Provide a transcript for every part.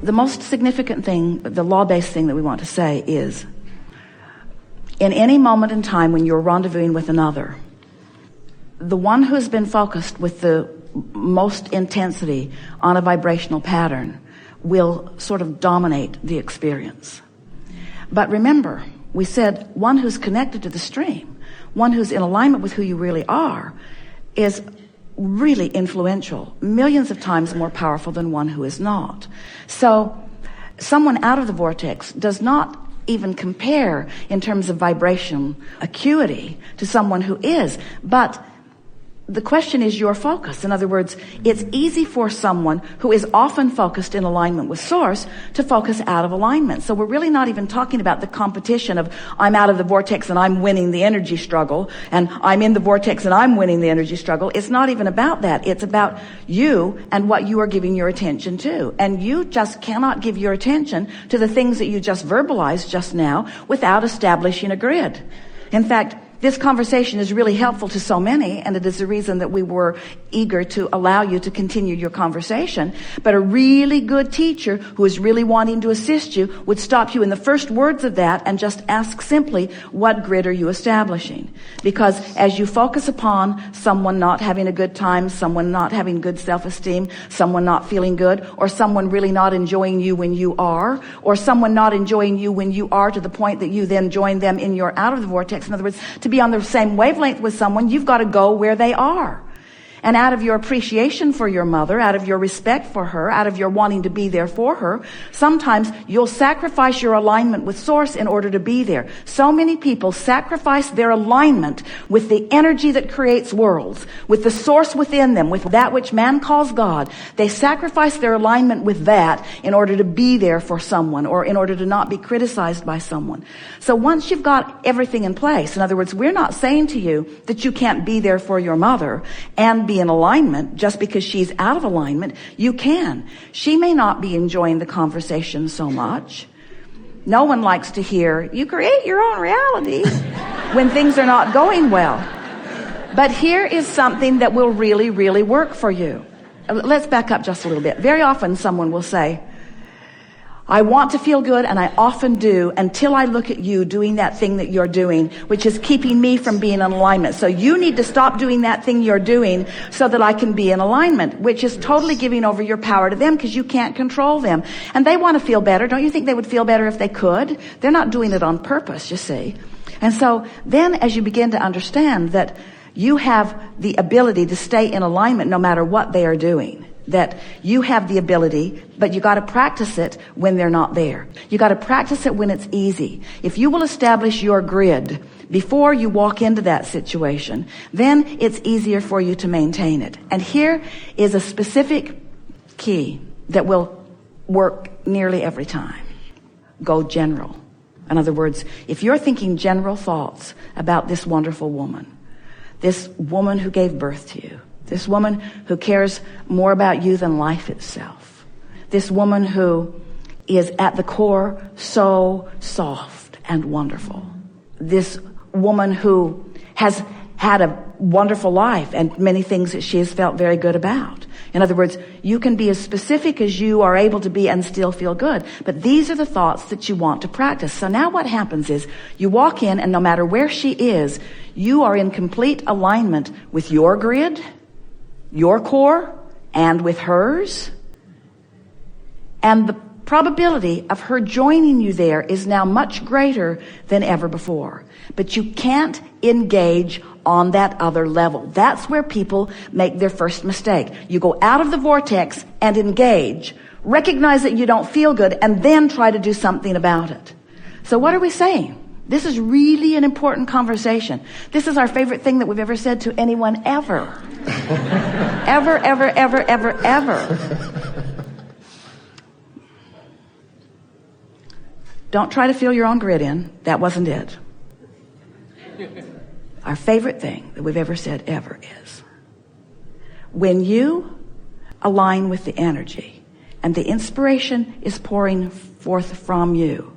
The most significant thing, the law-based thing that we want to say is, in any moment in time when you're rendezvousing with another, the one who has been focused with the most intensity on a vibrational pattern will sort of dominate the experience. But remember, we said one who's connected to the stream, one who's in alignment with who you really are, is really influential, millions of times more powerful than one who is not. So someone out of the vortex does not even compare in terms of vibration acuity to someone who is. But the question is your focus. In other words, it's easy for someone who is often focused in alignment with source to focus out of alignment. So we're really not even talking about the competition of I'm out of the vortex and I'm winning the energy struggle, and I'm in the vortex and I'm winning the energy struggle. It's not even about that. It's about you and what you are giving your attention to. And you just cannot give your attention to the things that you just verbalized just now without establishing a grid. In fact, this conversation is really helpful to so many, and it is the reason that we were eager to allow you to continue your conversation. But a really good teacher who is really wanting to assist you would stop you in the first words of that and just ask simply, what grid are you establishing? Because as you focus upon someone not having a good time, someone not having good self-esteem, someone not feeling good, or someone really not enjoying you when you are, or someone not enjoying you when you are to the point that you then join them in your out of the vortex. In other words, to be on the same wavelength with someone, you've got to go where they are. And out of your appreciation for your mother, out of your respect for her, out of your wanting to be there for her, sometimes you'll sacrifice your alignment with source in order to be there. So many people sacrifice their alignment with the energy that creates worlds, with the source within them, with that which man calls God. They sacrifice their alignment with that in order to be there for someone, or in order to not be criticized by someone. So once you've got everything in place, in other words, we're not saying to you that you can't be there for your mother and be in alignment just because she's out of alignment. You can. She may not be enjoying the conversation so much. No one likes to hear, you create your own reality when things are not going well. But here is something that will really, really work for you. Let's back up just a little bit. Very often someone will say, I want to feel good, and I often do, until I look at you doing that thing that you're doing, which is keeping me from being in alignment. So you need to stop doing that thing you're doing so that I can be in alignment, which is totally giving over your power to them because you can't control them. And they want to feel better. Don't you think they would feel better if they could? They're not doing it on purpose, you see. And so then as you begin to understand that you have the ability to stay in alignment no matter what they are doing, that you have the ability, but you got to practice it when they're not there. You got to practice it when it's easy. If you will establish your grid before you walk into that situation, then it's easier for you to maintain it. And here is a specific key that will work nearly every time. Go general. In other words, if you're thinking general thoughts about this wonderful woman who gave birth to you, this woman who cares more about you than life itself. This woman who is at the core so soft and wonderful. This woman who has had a wonderful life and many things that she has felt very good about. In other words, you can be as specific as you are able to be and still feel good. But these are the thoughts that you want to practice. So now what happens is you walk in, and no matter where she is, you are in complete alignment with your grid, your core, and with hers. And the probability of her joining you there is now much greater than ever before. But you can't engage on that other level. That's where people make their first mistake. You go out of the vortex and engage, recognize that you don't feel good, and then try to do something about it. So what are we saying? This is really an important conversation. This is our favorite thing that we've ever said to anyone ever. Ever, ever, ever, ever, ever. Don't try to fill your own grid in. That wasn't it. Our favorite thing that we've ever said ever is, when you align with the energy and the inspiration is pouring forth from you,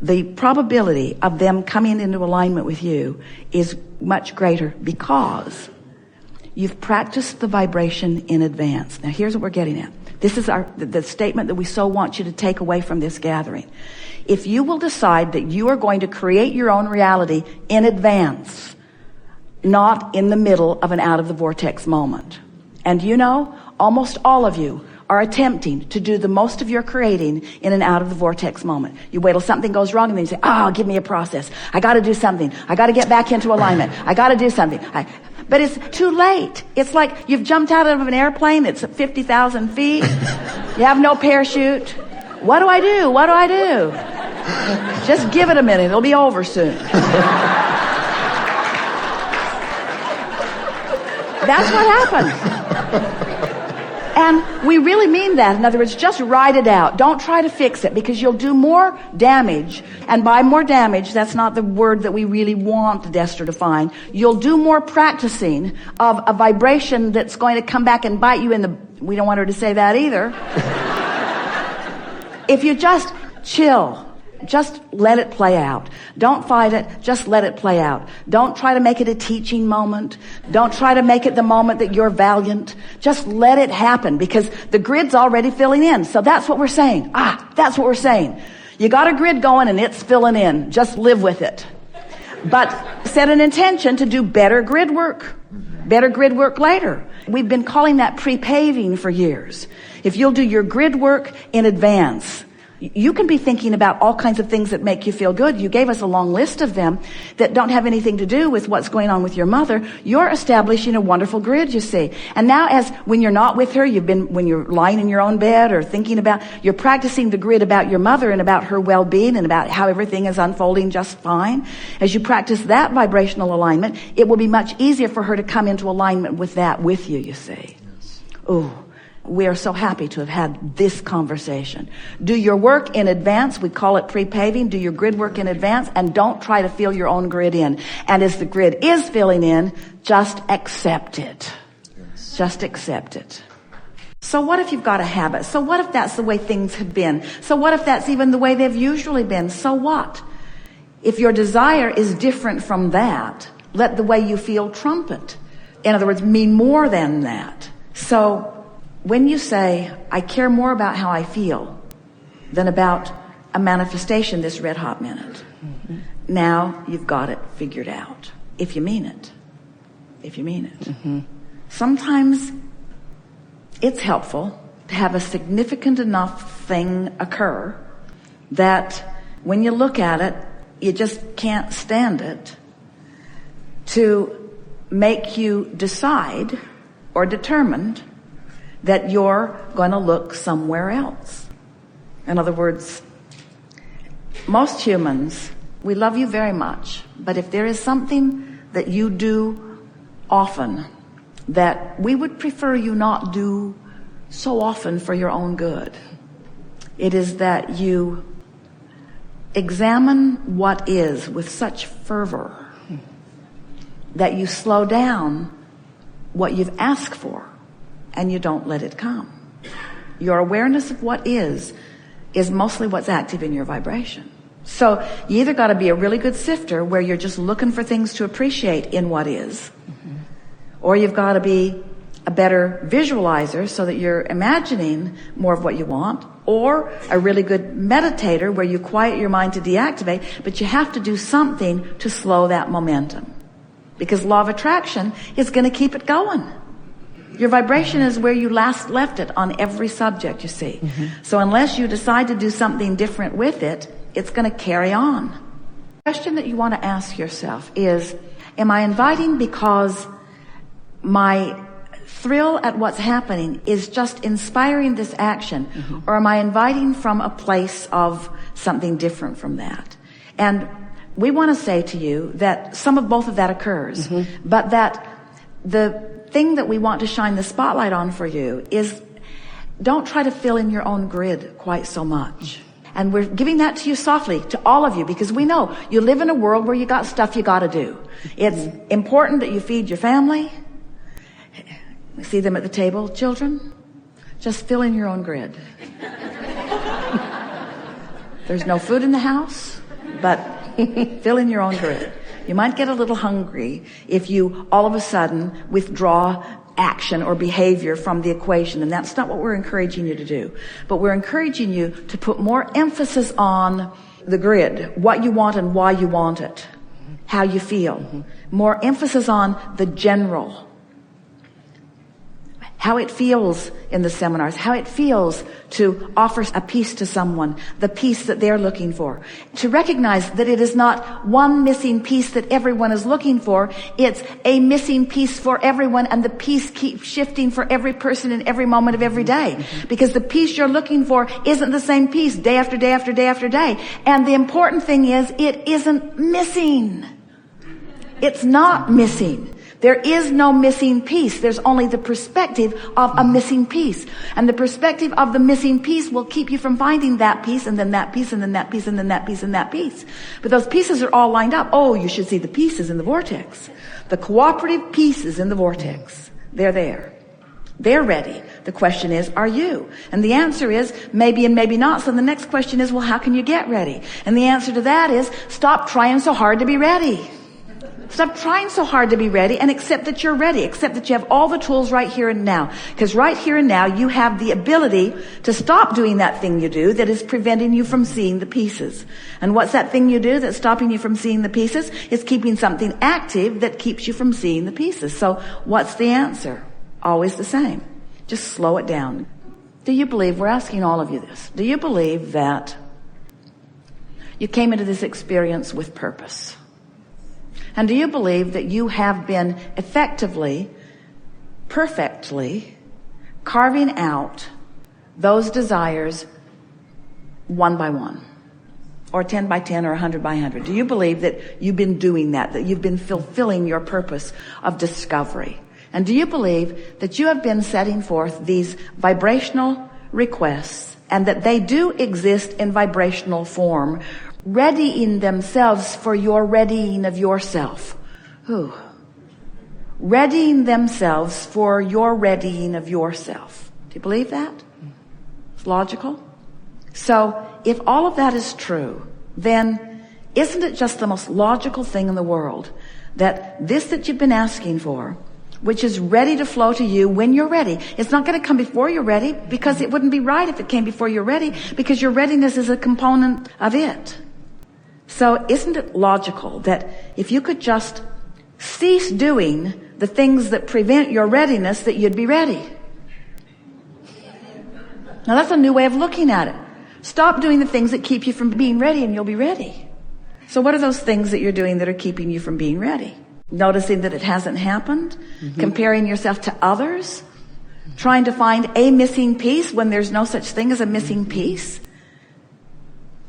the probability of them coming into alignment with you is much greater because you've practiced the vibration in advance. Now here's what we're getting at. This is the statement that we so want you to take away from this gathering. If you will decide that you are going to create your own reality in advance, not in the middle of an out of the vortex moment. And you know, almost all of you are attempting to do the most of your creating in an out of the vortex moment. You wait till something goes wrong and then you say, give me a process. I got to do something. I got to get back into alignment. I got to do something. But it's too late. It's like you've jumped out of an airplane. It's at 50,000 feet. You have no parachute. What do I do? What do I do? Just give it a minute. It'll be over soon. That's what happens. And we really mean that. In other words, just write it out. Don't try to fix it, because you'll do more damage. And by more damage, that's not the word that we really want Dester to find. You'll do more practicing of a vibration that's going to come back and bite you in the... We don't want her to say that either. If you just chill, just let it play out. Don't fight it. Just let it play out. Don't try to make it a teaching moment. Don't try to make it the moment that you're valiant. Just let it happen, because the grid's already filling in. So that's what we're saying. That's what we're saying. You got a grid going and it's filling in. Just live with it. But set an intention to do better grid work. Better grid work later. We've been calling that pre-paving for years. If you'll do your grid work in advance, you can be thinking about all kinds of things that make you feel good. You gave us a long list of them that don't have anything to do with what's going on with your mother. You're establishing a wonderful grid, you see. And now, when you're not with her, when you're lying in your own bed or thinking about, you're practicing the grid about your mother and about her well-being and about how everything is unfolding just fine. As you practice that vibrational alignment, it will be much easier for her to come into alignment with that with you, you see. Ooh. We are so happy to have had this conversation. Do your work in advance. We call it pre-paving. Do your grid work in advance, and don't try to fill your own grid in. And as the grid is filling in, just accept it. Yes. Just accept it. So what if you've got a habit? So what if that's the way things have been? So what if that's even the way they've usually been? So what? If your desire is different from that, let the way you feel trump it. In other words, mean more than that. So when you say, I care more about how I feel than about a manifestation this red hot minute, now you've got it figured out. If you mean it. If you mean it. Sometimes it's helpful to have a significant enough thing occur that when you look at it, you just can't stand it, to make you decide or determined that you're going to look somewhere else. In other words, most humans, we love you very much, but if there is something that you do often that we would prefer you not do so often for your own good, it is that you examine what is with such fervor that you slow down what you've asked for, and you don't let it come. Your awareness of what is mostly what's active in your vibration. So you either got to be a really good sifter where you're just looking for things to appreciate in what is, or you've got to be a better visualizer so that you're imagining more of what you want, or a really good meditator where you quiet your mind to deactivate, but you have to do something to slow that momentum. Because law of attraction is going to keep it going. Your vibration is where you last left it on every subject, you see. So unless you decide to do something different with it, it's going to carry on. The question that you want to ask yourself is, am I inviting because my thrill at what's happening is just inspiring this action, or am I inviting from a place of something different from that? And we want to say to you that some of both of that occurs, but that the thing that we want to shine the spotlight on for you is, don't try to fill in your own grid quite so much. And we're giving that to you softly, to all of you, because we know you live in a world where you got stuff you got to do. It's important that you feed your family. We see them at the table. Children, just fill in your own grid. There's no food in the house, but fill in your own grid. You might get a little hungry if you all of a sudden withdraw action or behavior from the equation, and that's not what we're encouraging you to do. But we're encouraging you to put more emphasis on the grid, what you want and why you want it, how you feel. More emphasis on the general, how it feels in the seminars, how it feels to offer a piece to someone, the piece that they're looking for. To recognize that it is not one missing piece that everyone is looking for, it's a missing piece for everyone, and the piece keeps shifting for every person in every moment of every day. Because the piece you're looking for isn't the same piece day after day after day after day. And the important thing is, it isn't missing. It's not missing. There is no missing piece. There's only the perspective of a missing piece. And the perspective of the missing piece will keep you from finding that piece, and then that piece, and then that piece, and then that piece, and that piece. But those pieces are all lined up. Oh, you should see the pieces in the vortex. The cooperative pieces in the vortex. They're there. They're ready. The question is, are you? And the answer is maybe and maybe not. So the next question is, well, how can you get ready? And the answer to that is, stop trying so hard to be ready. Stop trying so hard to be ready and accept that you're ready. Accept that you have all the tools right here and now. Because right here and now, you have the ability to stop doing that thing you do that is preventing you from seeing the pieces. And what's that thing you do that's stopping you from seeing the pieces? It's keeping something active that keeps you from seeing the pieces. So what's the answer? Always the same. Just slow it down. Do you believe, we're asking all of you this, do you believe that you came into this experience with purpose? And do you believe that you have been effectively, perfectly carving out those desires one by one, or 10 by 10, or 100 by 100? Do you believe that you've been doing that you've been fulfilling your purpose of discovery? And do you believe that you have been setting forth these vibrational requests, and that they do exist in vibrational form, readying themselves for your readying of yourself? Ooh. Readying themselves for your readying of yourself. Do you believe that? It's logical. So if all of that is true, then isn't it just the most logical thing in the world that this that you've been asking for, which is ready to flow to you when you're ready. It's not going to come before you're ready, because it wouldn't be right if it came before you're ready, because your readiness is a component of it. So isn't it logical that if you could just cease doing the things that prevent your readiness, that you'd be ready? Now that's a new way of looking at it. Stop doing the things that keep you from being ready, and you'll be ready. So what are those things that you're doing that are keeping you from being ready? Noticing that it hasn't happened, comparing yourself to others, trying to find a missing piece when there's no such thing as a missing piece.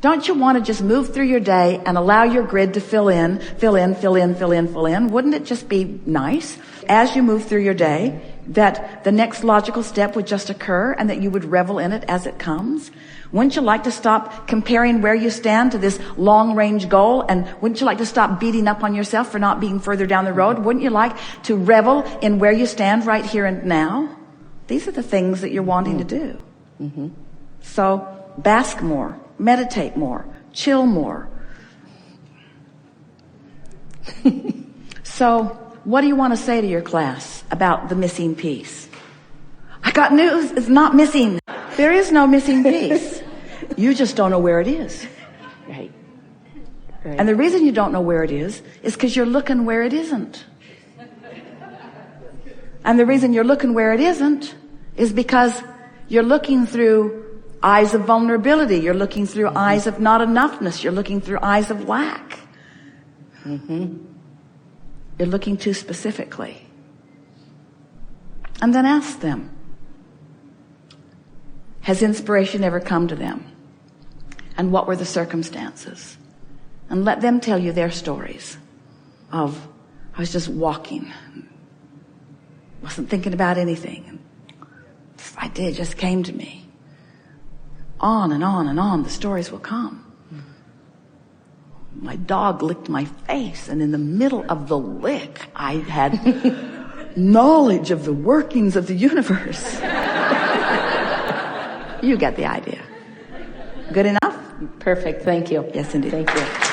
Don't you want to just move through your day and allow your grid to fill in, fill in, fill in, fill in, fill in? Wouldn't it just be nice as you move through your day that the next logical step would just occur, and that you would revel in it as it comes? Wouldn't you like to stop comparing where you stand to this long-range goal? And wouldn't you like to stop beating up on yourself for not being further down the road? Wouldn't you like to revel in where you stand right here and now? These are the things that you're wanting to do. So bask more, meditate more, chill more. So what do you want to say to your class about the missing piece? I got news. It's not missing. There is no missing piece. You just don't know where it is. Right. And the reason you don't know where it is because you're looking where it isn't. And the reason you're looking where it isn't is because you're looking through eyes of vulnerability. You're looking through eyes of not enoughness. You're looking through eyes of lack. You're looking too specifically. And then ask them, has inspiration ever come to them? And what were the circumstances? And let them tell you their stories of, I was just walking, wasn't thinking about anything. I did, it just came to me. On and on and on, the stories will come. My dog licked my face, and in the middle of the lick, I had knowledge of the workings of the universe. You get the idea. Good enough? Perfect. Thank you. Yes, indeed. Thank you.